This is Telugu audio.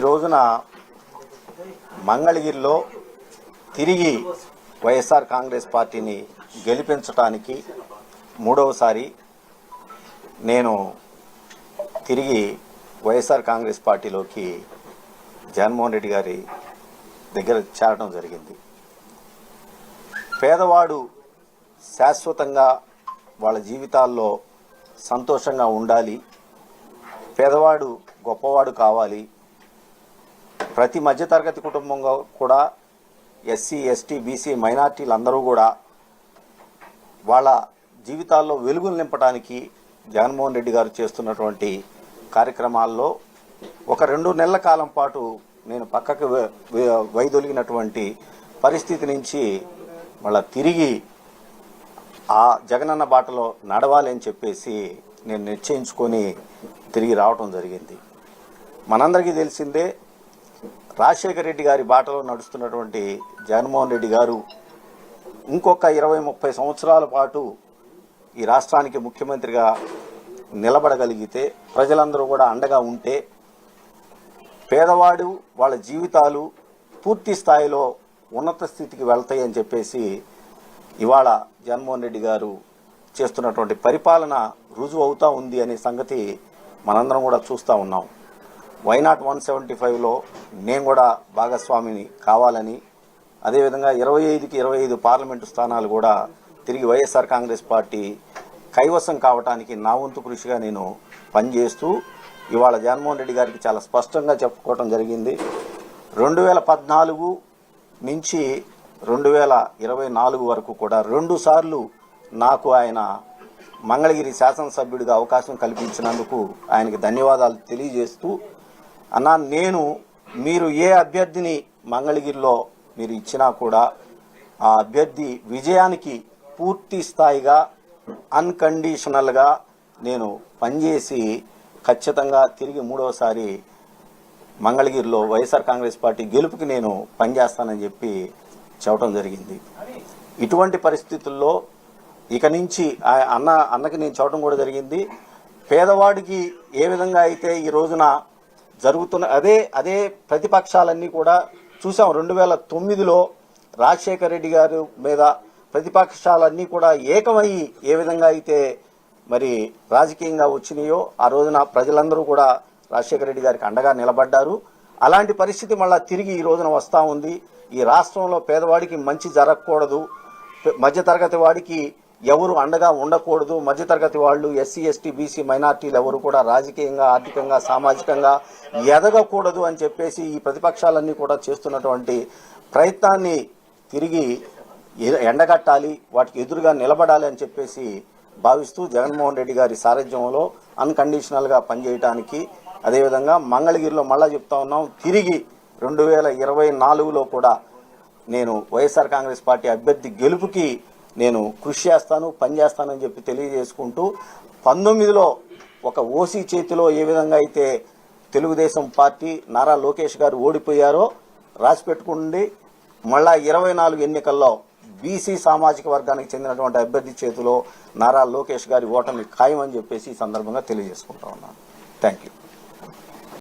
రోజున మంగళగిరిలో తిరిగి వైఎస్ఆర్ కాంగ్రెస్ పార్టీని గెలిపించడానికి మూడవసారి నేను తిరిగి వైఎస్ఆర్ కాంగ్రెస్ పార్టీలోకి జగన్మోహన్ రెడ్డి గారి దగ్గర చేరడం జరిగింది. పేదవాడు శాశ్వతంగా వాళ్ళ జీవితాల్లో సంతోషంగా ఉండాలి, పేదవాడు గొప్పవాడు కావాలి, ప్రతి మధ్యతరగతి కుటుంబంగా కూడా ఎస్సీ ఎస్టీ బీసీ మైనార్టీలందరూ కూడా వాళ్ళ జీవితాల్లో వెలుగులు నింపడానికి జగన్మోహన్ రెడ్డి గారు చేస్తున్నటువంటి కార్యక్రమాల్లో ఒక 2 నెలల కాలం పాటు నేను పక్కకు వైదొలిగినటువంటి పరిస్థితి నుంచి మళ్ళా తిరిగి ఆ జగనన్న బాటలో నడవాలి అని చెప్పేసి నేను నిశ్చయించుకొని తిరిగి రావటం జరిగింది. మనందరికీ తెలిసిందే, రాజశేఖర రెడ్డి గారి బాటలో నడుస్తున్నటువంటి జగన్మోహన్ రెడ్డి గారు ఇంకొక 20-30 సంవత్సరాల పాటు ఈ రాష్ట్రానికి ముఖ్యమంత్రిగా నిలబడగలిగితే, ప్రజలందరూ కూడా అండగా ఉంటే పేదవాడు వాళ్ళ జీవితాలు పూర్తి స్థాయిలో ఉన్నత స్థితికి వెళ్తాయని చెప్పేసి ఇవాళ జగన్మోహన్ రెడ్డి గారు చేస్తున్నటువంటి పరిపాలన రుజువు అవుతా ఉంది అనే సంగతి మనందరం కూడా చూస్తూ ఉన్నాం. వైనాట్ 175లో నేను కూడా భాగస్వామిని కావాలని, అదేవిధంగా 25కి 25 పార్లమెంటు స్థానాలు కూడా తిరిగి వైఎస్ఆర్ కాంగ్రెస్ పార్టీ కైవసం కావడానికి నా వంతు కృషిగా నేను పనిచేస్తూ ఇవాళ జగన్మోహన్ రెడ్డి గారికి చాలా స్పష్టంగా చెప్పుకోవడం జరిగింది. 2014 నుంచి 2024 వరకు కూడా 2 సార్లు నాకు ఆయన మంగళగిరి శాసనసభ్యుడిగా అవకాశం కల్పించినందుకు ఆయనకి ధన్యవాదాలు తెలియజేస్తూ, అన్నా మీరు ఏ అభ్యర్థిని మంగళగిరిలో మీరు ఇచ్చినా కూడా ఆ అభ్యర్థి విజయానికి పూర్తి స్థాయిగా అన్కండిషనల్గా నేను పనిచేసి ఖచ్చితంగా తిరిగి మూడవసారి మంగళగిరిలో వైఎస్ఆర్ కాంగ్రెస్ పార్టీ గెలుపుకి నేను పనిచేస్తానని చెప్పి చెప్పడం జరిగింది. ఇటువంటి పరిస్థితుల్లో ఇక నుంచి అన్నకి నేను చెప్పడం కూడా జరిగింది, పేదవాడికి ఏ విధంగా అయితే ఈ రోజున జరుగుతున్న అదే ప్రతిపక్షాలన్నీ కూడా చూసాం. 2009లో రాజశేఖర రెడ్డి గారి మీద ప్రతిపక్షాలన్నీ కూడా ఏకమయ్యి ఏ విధంగా అయితే మరి రాజకీయంగా వచ్చినాయో ఆ రోజున ప్రజలందరూ కూడా రాజశేఖర రెడ్డి గారికి అండగా నిలబడ్డారు. అలాంటి పరిస్థితి మళ్ళా తిరిగి ఈ రోజున వస్తూ ఉంది. ఈ రాష్ట్రంలో పేదవాడికి మంచి జరగకూడదు, మధ్యతరగతి వాడికి ఎవరు అండగా ఉండకూడదు, మధ్యతరగతి వాళ్ళు ఎస్సీ ఎస్టీ బీసీ మైనార్టీలు ఎవరు కూడా రాజకీయంగా ఆర్థికంగా సామాజికంగా ఎదగకూడదు అని చెప్పేసి ఈ ప్రతిపక్షాలన్నీ కూడా చేస్తున్నటువంటి ప్రయత్నాన్ని తిరిగి ఎండగట్టాలి, వాటికి ఎదురుగా నిలబడాలి అని చెప్పేసి భావిస్తూ జగన్మోహన్ రెడ్డి గారి సారథ్యంలో అన్కండిషనల్గా పనిచేయడానికి, అదేవిధంగా మంగళగిరిలో మళ్ళా చెప్తా ఉన్నాం, తిరిగి 2024లో కూడా నేను వైఎస్ఆర్ కాంగ్రెస్ పార్టీ అభ్యర్థి గెలుపుకి నేను కృషి చేస్తాను, పనిచేస్తానని చెప్పి తెలియజేసుకుంటూ, 19లో ఒక ఓసీ చేతిలో ఏ విధంగా అయితే తెలుగుదేశం పార్టీ నారా లోకేష్ గారు ఓడిపోయారో రాసిపెట్టుకుండి, మళ్ళా 24 ఎన్నికల్లో బీసీ సామాజిక వర్గానికి చెందినటువంటి అభ్యర్థి చేతిలో నారా లోకేష్ గారి ఓటమి ఖాయమని చెప్పేసి ఈ సందర్భంగా తెలియజేసుకుంటా ఉన్నాను. Thank you.